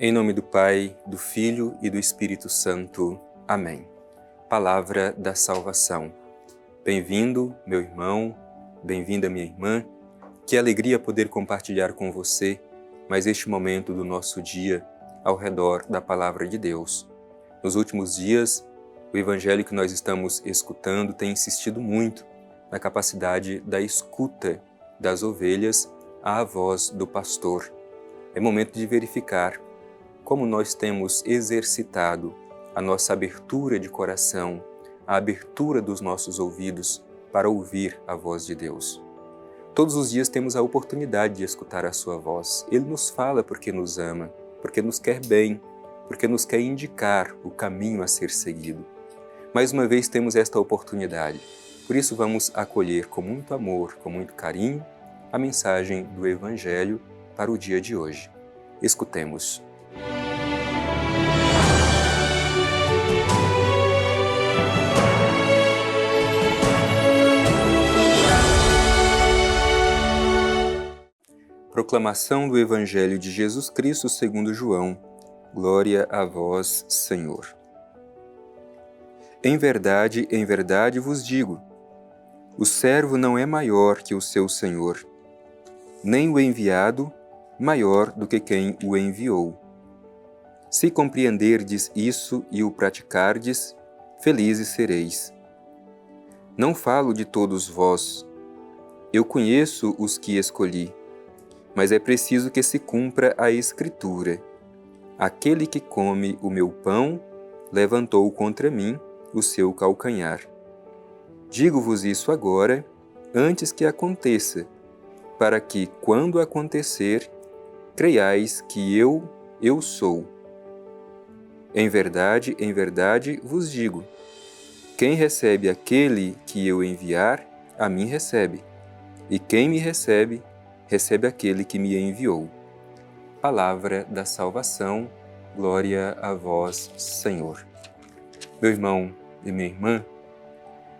Em nome do Pai, do Filho e do Espírito Santo. Amém. Palavra da salvação. Bem-vindo, meu irmão, bem-vinda, minha irmã. Que alegria poder compartilhar com você mais este momento do nosso dia ao redor da Palavra de Deus. Nos últimos dias, o Evangelho que nós estamos escutando tem insistido muito na capacidade da escuta das ovelhas à voz do pastor. É momento de verificar como nós temos exercitado a nossa abertura de coração, a abertura dos nossos ouvidos para ouvir a voz de Deus. Todos os dias temos a oportunidade de escutar a sua voz. Ele nos fala porque nos ama, porque nos quer bem, porque nos quer indicar o caminho a ser seguido. Mais uma vez temos esta oportunidade. Por isso vamos acolher com muito amor, com muito carinho, a mensagem do Evangelho para o dia de hoje. Escutemos. Proclamação do Evangelho de Jesus Cristo segundo João. Glória a vós, Senhor. Em verdade vos digo, o servo não é maior que o seu Senhor, nem o enviado maior do que quem o enviou. Se compreenderdes isso e o praticardes, felizes sereis. Não falo de todos vós, eu conheço os que escolhi, mas é preciso que se cumpra a Escritura. Aquele que come o meu pão levantou contra mim o seu calcanhar. Digo-vos isso agora, antes que aconteça, para que, quando acontecer, creiais que eu sou. Em verdade vos digo, quem recebe aquele que eu enviar, a mim recebe, e quem me recebe, recebe aquele que me enviou. Palavra da salvação, glória a vós, Senhor. Meu irmão e minha irmã,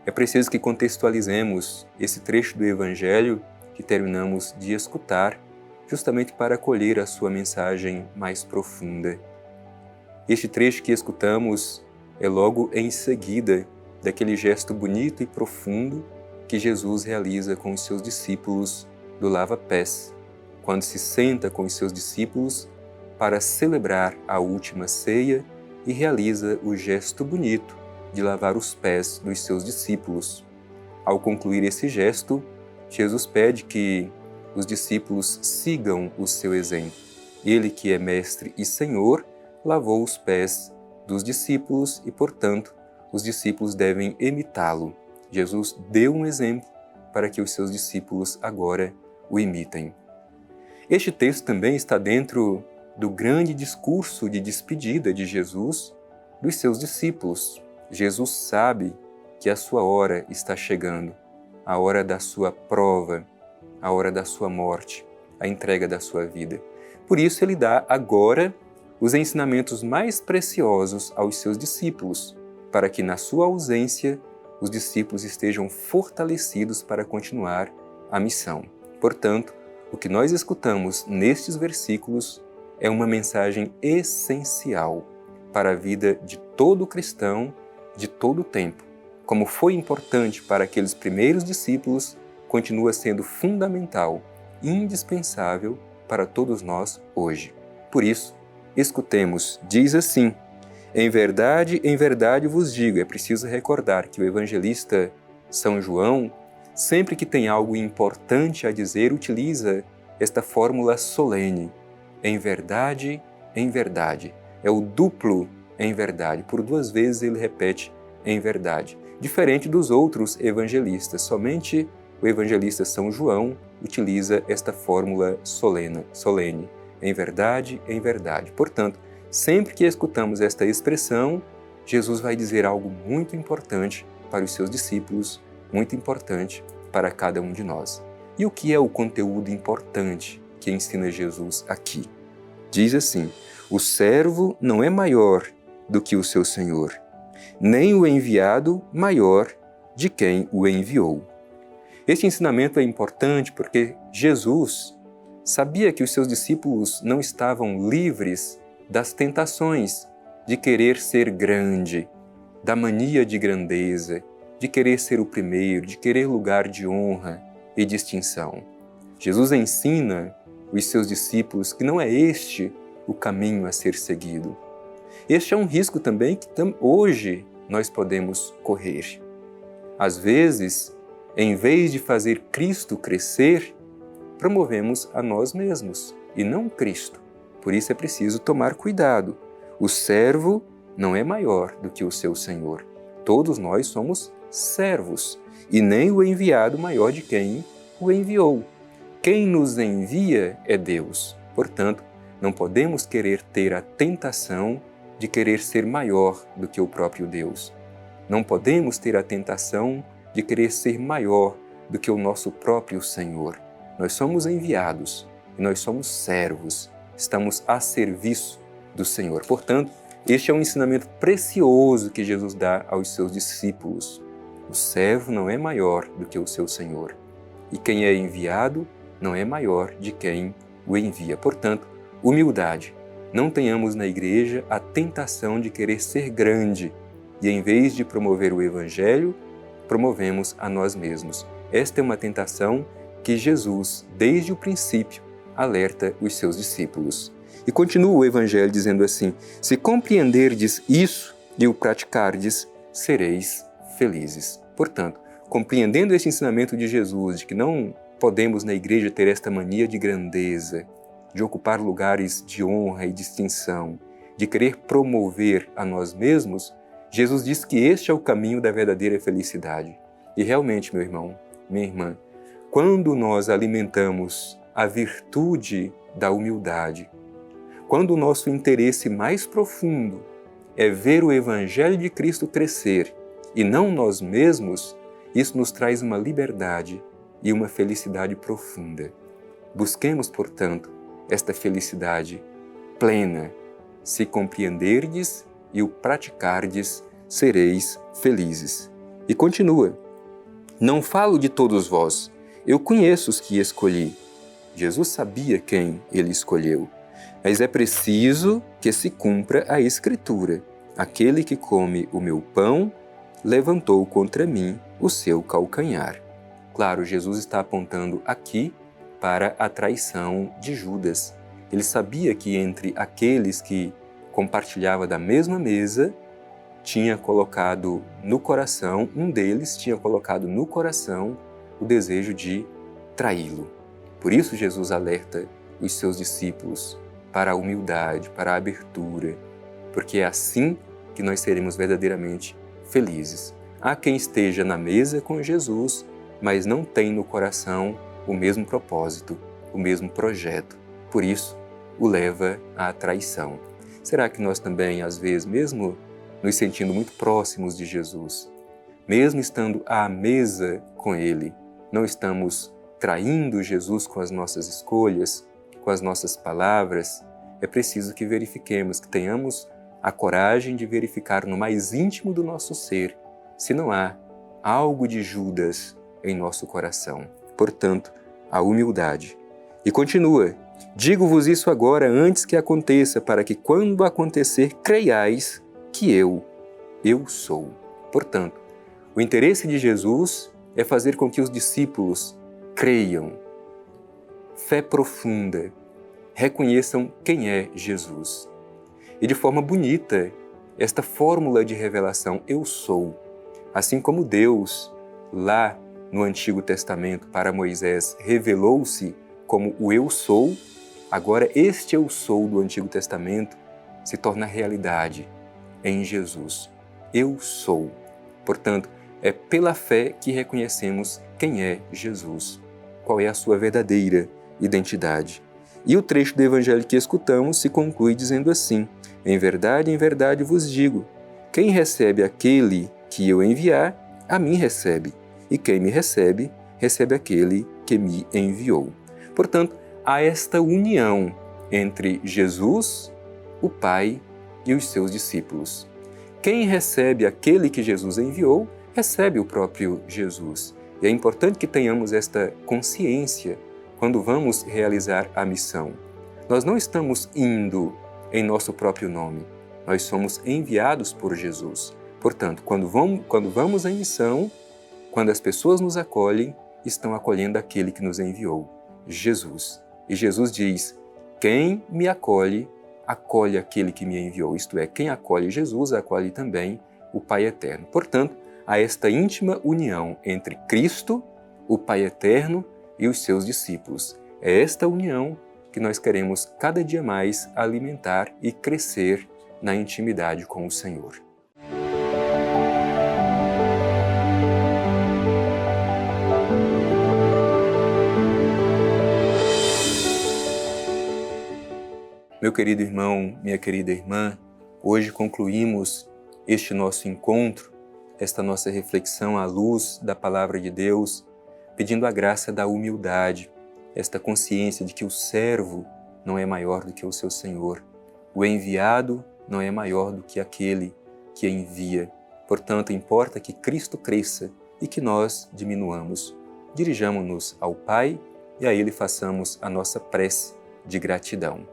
é preciso que contextualizemos esse trecho do Evangelho que terminamos de escutar, justamente para acolher a sua mensagem mais profunda. Este trecho que escutamos é logo em seguida daquele gesto bonito e profundo que Jesus realiza com os seus discípulos do lava-pés, quando se senta com os seus discípulos para celebrar a última ceia e realiza o gesto bonito de lavar os pés dos seus discípulos. Ao concluir esse gesto, Jesus pede que os discípulos sigam o seu exemplo. Ele, que é mestre e Senhor, lavou os pés dos discípulos e, portanto, os discípulos devem imitá-lo. Jesus deu um exemplo para que os seus discípulos agora o imitem. Este texto também está dentro do grande discurso de despedida de Jesus dos seus discípulos. Jesus sabe que a sua hora está chegando, a hora da sua prova, a hora da sua morte, a entrega da sua vida. Por isso ele dá agora os ensinamentos mais preciosos aos seus discípulos, para que na sua ausência os discípulos estejam fortalecidos para continuar a missão. Portanto, o que nós escutamos nestes versículos é uma mensagem essencial para a vida de todo cristão, de todo o tempo. Como foi importante para aqueles primeiros discípulos, continua sendo fundamental, indispensável para todos nós hoje. Por isso, escutemos, diz assim, em verdade vos digo. É preciso recordar que o evangelista São João, sempre que tem algo importante a dizer, utiliza esta fórmula solene. Em verdade. É o duplo em verdade. Por duas vezes ele repete em verdade. Diferente dos outros evangelistas, somente o evangelista São João utiliza esta fórmula solene. Em verdade. Portanto, sempre que escutamos esta expressão, Jesus vai dizer algo muito importante para os seus discípulos, muito importante para cada um de nós. E o que é o conteúdo importante que ensina Jesus aqui? Diz assim, o servo não é maior do que o seu Senhor, nem o enviado maior de quem o enviou. Este ensinamento é importante porque Jesus sabia que os seus discípulos não estavam livres das tentações de querer ser grande, da mania de grandeza, de querer ser o primeiro, de querer lugar de honra e distinção. Jesus ensina os seus discípulos que não é este o caminho a ser seguido. Este é um risco também que hoje nós podemos correr. Às vezes, em vez de fazer Cristo crescer, promovemos a nós mesmos e não Cristo. Por isso é preciso tomar cuidado. O servo não é maior do que o seu Senhor. Todos nós somos servos e nem o enviado maior de quem o enviou. Quem nos envia é Deus. Portanto, não podemos querer ter a tentação de querer ser maior do que o próprio Deus. Não podemos ter a tentação de querer ser maior do que o nosso próprio Senhor. Nós somos enviados e nós somos servos. Estamos a serviço do Senhor. Portanto, este é um ensinamento precioso que Jesus dá aos seus discípulos. O servo não é maior do que o seu Senhor. E quem é enviado não é maior de quem o envia. Portanto, humildade. Não tenhamos na igreja a tentação de querer ser grande e, em vez de promover o Evangelho, promovemos a nós mesmos. Esta é uma tentação que Jesus, desde o princípio, alerta os seus discípulos. E continua o Evangelho dizendo assim: se compreenderdes isso e o praticardes, sereis felizes. Portanto, compreendendo este ensinamento de Jesus, de que não podemos na igreja ter esta mania de grandeza, de ocupar lugares de honra e distinção, de querer promover a nós mesmos, Jesus diz que este é o caminho da verdadeira felicidade. E realmente, meu irmão, minha irmã, quando nós alimentamos a virtude da humildade, quando o nosso interesse mais profundo é ver o Evangelho de Cristo crescer e não nós mesmos, isso nos traz uma liberdade e uma felicidade profunda. Busquemos, portanto, esta felicidade plena. Se compreenderdes e o praticardes, sereis felizes. E continua: não falo de todos vós, eu conheço os que escolhi. Jesus sabia quem ele escolheu. Mas é preciso que se cumpra a Escritura. Aquele que come o meu pão, levantou contra mim o seu calcanhar. Claro, Jesus está apontando aqui para a traição de Judas. Ele sabia que entre aqueles que compartilhava da mesma mesa, tinha colocado no coração, um deles tinha colocado no coração o desejo de traí-lo. Por isso Jesus alerta os seus discípulos para a humildade, para a abertura, porque é assim que nós seremos verdadeiramente felizes. Há quem esteja na mesa com Jesus, mas não tem no coração o mesmo propósito, o mesmo projeto. Por isso, o leva à traição. Será que nós também, às vezes, mesmo nos sentindo muito próximos de Jesus, mesmo estando à mesa com Ele, não estamos traindo Jesus com as nossas escolhas, com as nossas palavras? É preciso que verifiquemos, que tenhamos a coragem de verificar no mais íntimo do nosso ser se não há algo de Judas em nosso coração. Portanto, a humildade. E continua: digo-vos isso agora antes que aconteça, para que quando acontecer creiais que eu sou. Portanto, o interesse de Jesus é fazer com que os discípulos creiam, fé profunda, reconheçam quem é Jesus. E de forma bonita, esta fórmula de revelação, eu sou, assim como Deus, lá no Antigo Testamento, para Moisés, revelou-se como o eu sou, agora este eu sou do Antigo Testamento se torna realidade em Jesus. Eu sou. Portanto, é pela fé que reconhecemos quem é Jesus, qual é a sua verdadeira identidade. E o trecho do Evangelho que escutamos se conclui dizendo assim: em verdade vos digo, quem recebe aquele que eu enviar, a mim recebe, e quem me recebe, recebe aquele que me enviou. Portanto, há esta união entre Jesus, o Pai e os seus discípulos. Quem recebe aquele que Jesus enviou, recebe o próprio Jesus. E é importante que tenhamos esta consciência quando vamos realizar a missão. Nós não estamos indo em nosso próprio nome. Nós somos enviados por Jesus. Portanto, quando vamos em missão, quando as pessoas nos acolhem, estão acolhendo aquele que nos enviou, Jesus. E Jesus diz: quem me acolhe, acolhe aquele que me enviou. Isto é, quem acolhe Jesus, acolhe também o Pai Eterno. Portanto, há esta íntima união entre Cristo, o Pai Eterno, e os seus discípulos. É esta união que nós queremos cada dia mais alimentar e crescer na intimidade com o Senhor. Meu querido irmão, minha querida irmã, hoje concluímos este nosso encontro, esta nossa reflexão à luz da Palavra de Deus, pedindo a graça da humildade, esta consciência de que o servo não é maior do que o seu Senhor, o enviado não é maior do que aquele que envia. Portanto, importa que Cristo cresça e que nós diminuamos. Dirijamo-nos ao Pai e a Ele façamos a nossa prece de gratidão.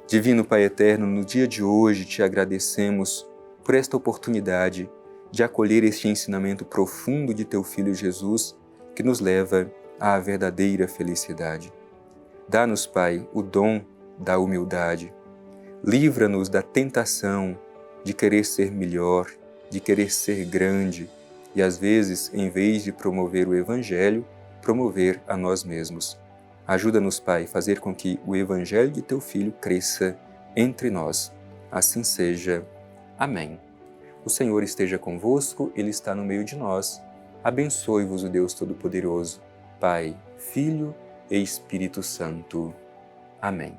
Divino Pai Eterno, no dia de hoje te agradecemos por esta oportunidade de acolher este ensinamento profundo de Teu Filho Jesus, que nos leva à verdadeira felicidade. Dá-nos, Pai, o dom da humildade. Livra-nos da tentação de querer ser melhor, de querer ser grande e, às vezes, em vez de promover o Evangelho, promover a nós mesmos. Ajuda-nos, Pai, a fazer com que o Evangelho de Teu Filho cresça entre nós. Assim seja. Amém. O Senhor esteja convosco, Ele está no meio de nós. Abençoe-vos o Deus Todo-Poderoso, Pai, Filho e Espírito Santo. Amém.